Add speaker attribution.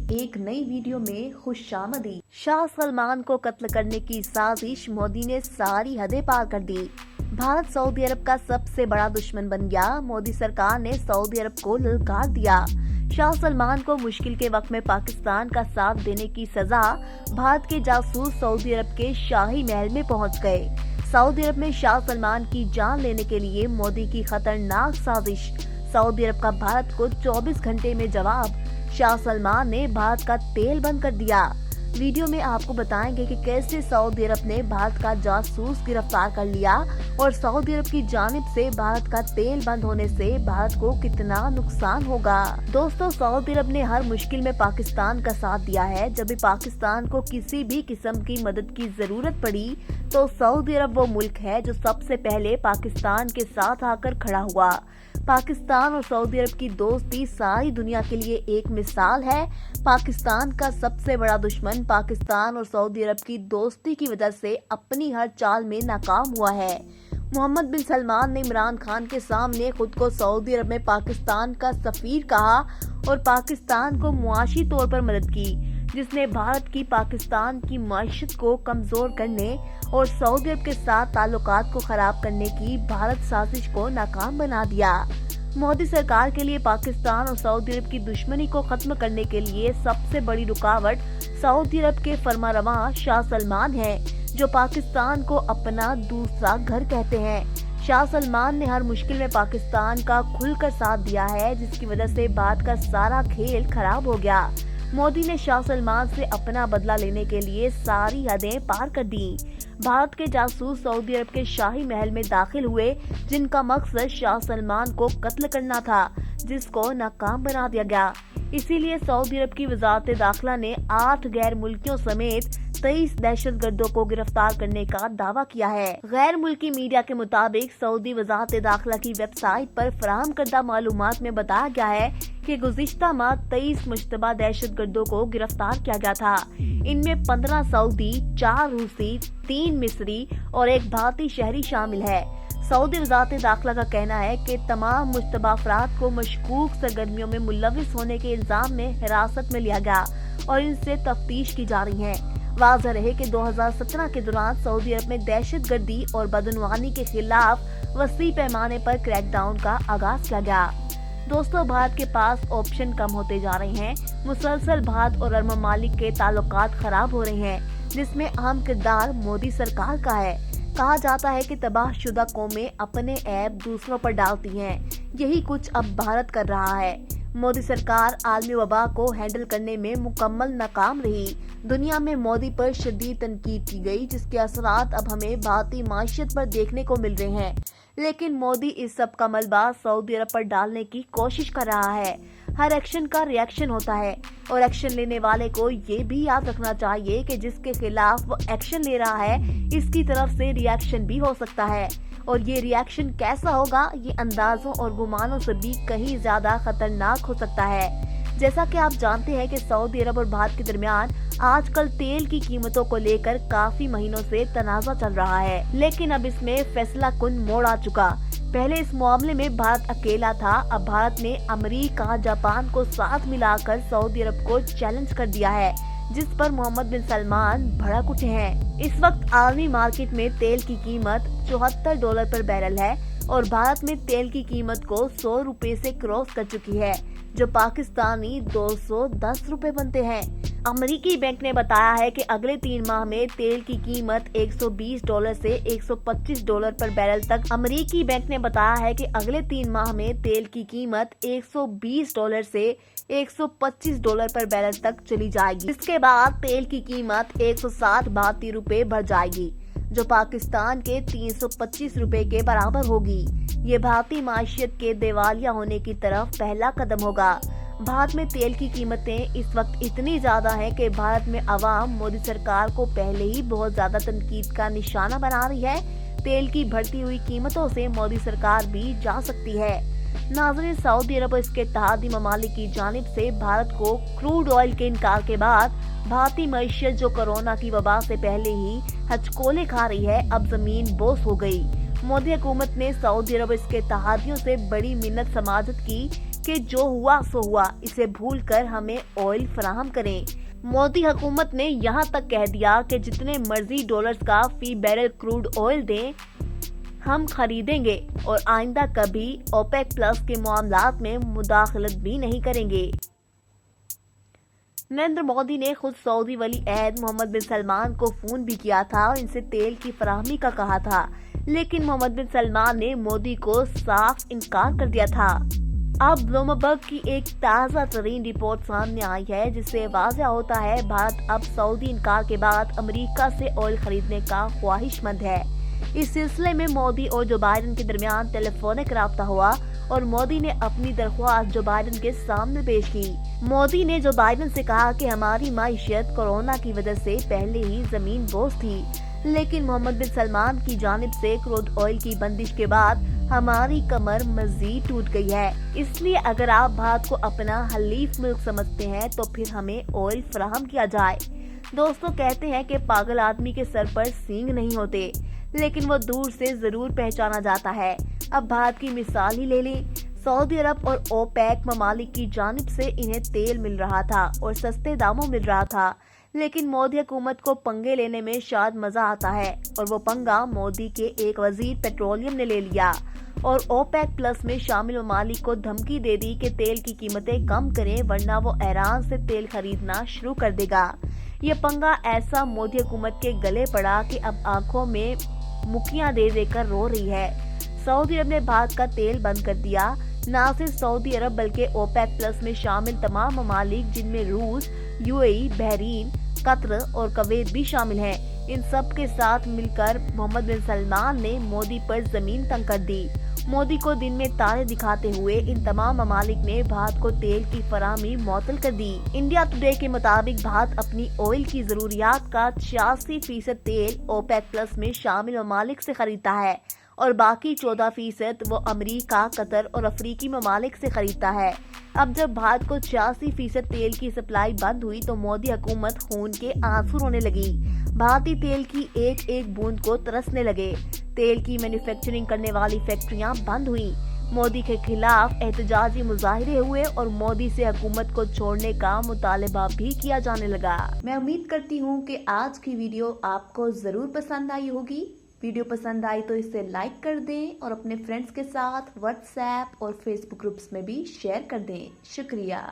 Speaker 1: एक नई वीडियो में खुशामदी। शाह सलमान को कत्ल करने की साजिश मोदी ने सारी हदें पार कर दी। भारत सऊदी अरब का सबसे बड़ा दुश्मन बन गया। मोदी सरकार ने सऊदी अरब को ललकार दिया। शाह सलमान को मुश्किल के वक्त में पाकिस्तान का साथ देने की सजा। भारत के जासूस सऊदी अरब के शाही महल में पहुंच गए। सऊदी अरब में शाह सलमान की जान लेने के लिए मोदी की खतरनाक साजिश। सऊदी अरब का भारत को 24 घंटे में जवाब। शाह सलमान ने भारत का तेल बंद कर दिया। वीडियो में आपको बताएंगे कि कैसे सऊदी अरब ने भारत का जासूस गिरफ्तार कर लिया और सऊदी अरब की जानिब से भारत का तेल बंद होने से भारत को कितना नुकसान होगा। दोस्तों, सऊदी अरब ने हर मुश्किल में पाकिस्तान का साथ दिया है। जब भी पाकिस्तान को किसी भी किस्म की मदद की जरूरत पड़ी तो सऊदी अरब वो मुल्क है जो सबसे पहले पाकिस्तान के साथ आकर खड़ा हुआ। पाकिस्तान और सऊदी अरब की दोस्ती सारी दुनिया के लिए एक मिसाल है। पाकिस्तान का सबसे बड़ा दुश्मन पाकिस्तान और सऊदी अरब की दोस्ती की वजह से अपनी हर चाल में नाकाम हुआ है। मोहम्मद बिन सलमान ने इमरान खान के सामने खुद को सऊदी अरब में पाकिस्तान का सफीर कहा और पाकिस्तान को मुआशी तौर पर मदद की, जिसने भारत की पाकिस्तान की मईशत को कमजोर करने और सऊदी अरब के साथ ताल्लुकात को खराब करने की भारत साजिश को नाकाम बना दिया। मोदी सरकार के लिए पाकिस्तान और सऊदी अरब की दुश्मनी को खत्म करने के लिए सबसे बड़ी रुकावट सऊदी अरब के फरमारवां शाह सलमान है, जो पाकिस्तान को अपना दूसरा घर कहते हैं। शाह सलमान ने हर मुश्किल में पाकिस्तान का खुलकर साथ दिया है, जिसकी वजह से भारत का सारा खेल खराब हो गया। मोदी ने शाह सलमान से अपना बदला लेने के लिए सारी हदें पार कर दी। भारत के जासूस सऊदी अरब के शाही महल में दाखिल हुए, जिनका मकसद शाह सलमान को कत्ल करना था, जिसको नाकाम बना दिया गया। इसीलिए सऊदी अरब की वजारत दाखिला ने 8 गैर मुल्कियों समेत 23 दहशतगर्दों को गिरफ्तार करने का दावा किया है। गैर मुल्की मीडिया के मुताबिक सऊदी वजारत दाखिला की वेबसाइट पर फराहम करदा मालूमात में बताया गया है कि गुज़िश्ता माह 23 मुश्तबा दहशतगर्दों को गिरफ्तार किया गया था। इनमें 15 सऊदी, 4 रूसी, 3 मिस्री और 1 भारतीय शहरी शामिल है। सऊदी वजारत दाखिला का कहना है कि तमाम मुश्तबा अफराद को मशकूक सरगर्मियों में मुलविस होने के इल्जाम में हिरासत में लिया गया और इनसे तफ्तीश की जा रही है। वाज़ह रहे कि 2017 के दौरान सऊदी अरब में दहशतगर्दी और बदनवानी के खिलाफ वसी पैमाने पर क्रैकडाउन का आगाज किया गया। दोस्तों, भारत के पास ऑप्शन कम होते जा रहे हैं। मुसलसल भारत और अरब ममालिक के ताल्लुकात खराब हो रहे हैं, जिसमें अहम किरदार मोदी सरकार का है। कहा जाता है कि तबाहशुदा कौमें अपने ऐब दूसरों पर डालती हैं। यही कुछ अब भारत कर रहा है। मोदी सरकार आलमी वबा को हैंडल करने में मुकम्मल नाकाम रही। दुनिया में मोदी पर शदीद तनकीद की गई, जिसके असरात अब हमें भारतीय माशियत पर देखने को मिल रहे हैं। लेकिन मोदी इस सब का मलबा सऊदी अरब पर डालने की कोशिश कर रहा है। हर एक्शन का रिएक्शन होता है और एक्शन लेने वाले को ये भी याद रखना चाहिए कि जिसके खिलाफ वो एक्शन ले रहा है, इसकी तरफ से रिएक्शन भी हो सकता है। और ये रिएक्शन कैसा होगा, ये अंदाजों और गुमानों से भी कहीं ज्यादा खतरनाक हो सकता है। जैसा कि आप जानते हैं कि सऊदी अरब और भारत के दरमियान आजकल तेल की कीमतों को लेकर काफी महीनों से तनाज़ा चल रहा है, लेकिन अब इसमें फैसला कुन मोड़ आ चुका। पहले इस मामले में भारत अकेला था, अब भारत ने अमेरिका, जापान को साथ मिलाकर सऊदी अरब को चैलेंज कर दिया है, जिस पर मोहम्मद बिन सलमान भड़क उठे हैं। इस वक्त आलमी मार्केट में तेल की कीमत $74 पर बैरल है और भारत में तेल की कीमत को 100 रुपए से क्रॉस कर चुकी है, जो पाकिस्तानी 210 रुपए बनते हैं। अमेरिकी बैंक ने बताया है कि अगले 3 माह में तेल की कीमत $120 से $125 पर बैरल तक। अमेरिकी बैंक ने बताया है कि अगले 3 माह में तेल की कीमत $120 से $125 पर बैरल तक चली जाएगी। इसके बाद तेल की कीमत 160 भारतीय रुपए बढ़ जाएगी, जो पाकिस्तान के 325 रुपए के बराबर होगी। ये भारतीय माशियत के दिवालिया होने की तरफ पहला कदम होगा। भारत में तेल की कीमतें इस वक्त इतनी ज्यादा हैं कि भारत में अवाम मोदी सरकार को पहले ही बहुत ज्यादा तनकीद का निशाना बना रही है। तेल की बढ़ती हुई कीमतों से मोदी सरकार भी जा सकती है। नाज़रीन, सऊदी अरब और इसके इत्तेहादी ममालिक की जानिब से भारत को क्रूड ऑयल के इनकार के बाद भारतीय मईशत जो कोरोना की वबा से पहले ही हचकोले खा रही है, अब जमीन बोस हो गई। मोदी हुकूमत ने सऊदी अरब और इसके इत्तेहादियों से बड़ी मिन्नत समाजत की कि जो हुआ सो हुआ, इसे भूलकर हमें ऑयल फराहम करें। मोदी हुकूमत ने यहाँ तक कह दिया कि जितने मर्जी डॉलर्स का फी बैरल क्रूड ऑयल दें हम खरीदेंगे और आइंदा कभी ओपेक प्लस के मामलात में मुदाखलत भी नहीं करेंगे। नरेंद्र मोदी ने खुद सऊदी वली अहद मोहम्मद बिन सलमान को फोन भी किया था और इनसे तेल की फराहमी का कहा था, लेकिन मोहम्मद बिन सलमान ने मोदी को साफ इनकार कर दिया था। अब ब्लूमबर्ग की एक ताज़ा तरीन रिपोर्ट सामने आई है, जिससे वाज़ेह होता है भारत अब सऊदी इनकार के बाद अमेरिका से ऑयल खरीदने का ख्वाहिशमंद है। इस सिलसिले में मोदी और जो बाइडेन के दरमियान टेलीफोनिक राब्ता हुआ और मोदी ने अपनी दरख्वास्त जो बाइडेन के सामने पेश की। मोदी ने जो बाइडेन से कहा कि हमारी माइशत कोरोना की वजह से पहले ही जमीन बोझ थी, लेकिन मोहम्मद बिन सलमान की जानिब से क्रूड ऑयल की बंदिश के बाद हमारी कमर मजीद टूट गई है। इसलिए अगर आप भारत को अपना हलीफ मुल्क समझते हैं तो फिर हमें ऑयल फराहम किया जाए। दोस्तों, कहते हैं कि पागल आदमी के सर पर सींग नहीं होते, लेकिन वो दूर से जरूर पहचाना जाता है। अब भारत की मिसाल ही ले लें। सऊदी अरब और ओपेक ममालिक की जानिब से इन्हें तेल मिल रहा था और सस्ते दामों मिल रहा था, लेकिन मोदी हुकूमत को पंगे लेने में शायद मजा आता है और वो पंगा मोदी के एक वजीर पेट्रोलियम ने ले लिया और ओपेक प्लस में शामिल ममालिक को धमकी दे दी कि तेल की कीमतें कम करें वरना वो ईरान से तेल खरीदना शुरू कर देगा। ये पंगा ऐसा मोदी हुकूमत के गले पड़ा कि अब आंखों में मुखियां दे देकर रो रही है। सऊदी अरब ने भारत का तेल बंद कर दिया। न सिर्फ सऊदी अरब बल्कि ओपेक प्लस में शामिल तमाम ममालिक जिनमें रूस, यूएई, बहरीन, कतर और कुवैत भी शामिल हैं, इन सब के साथ मिलकर मोहम्मद बिन सलमान ने मोदी पर जमीन तंग कर दी। मोदी को दिन में तारे दिखाते हुए इन तमाम ममालिक ने भारत को तेल की फराहमी मुअत्तल कर दी। इंडिया टुडे के मुताबिक भारत अपनी ऑयल की जरूरियात का 86% तेल ओपेक प्लस में शामिल ममालिक से खरीदता है और बाकी 14% वो अमेरिका, कतर और अफ्रीकी ममालिक से खरीदता है। अब जब भारत को 86% तेल की सप्लाई बंद हुई तो मोदी हुकूमत खून के आंसू रोने लगी। भारतीय तेल की एक एक बूंद को तरसने लगे। तेल की मैन्युफैक्चरिंग करने वाली फैक्ट्रियां बंद हुई। मोदी के खिलाफ एहतजाजी मुजाहिरे हुए और मोदी से हुकूमत को छोड़ने का मुतालबा भी किया जाने लगा। मैं उम्मीद करती हूँ कि आज की वीडियो आपको जरूर पसंद आई होगी। वीडियो पसंद आई तो इसे लाइक कर दें और अपने फ्रेंड्स के साथ व्हाट्सएप और फेसबुक ग्रुप्स में भी शेयर कर दें। शुक्रिया।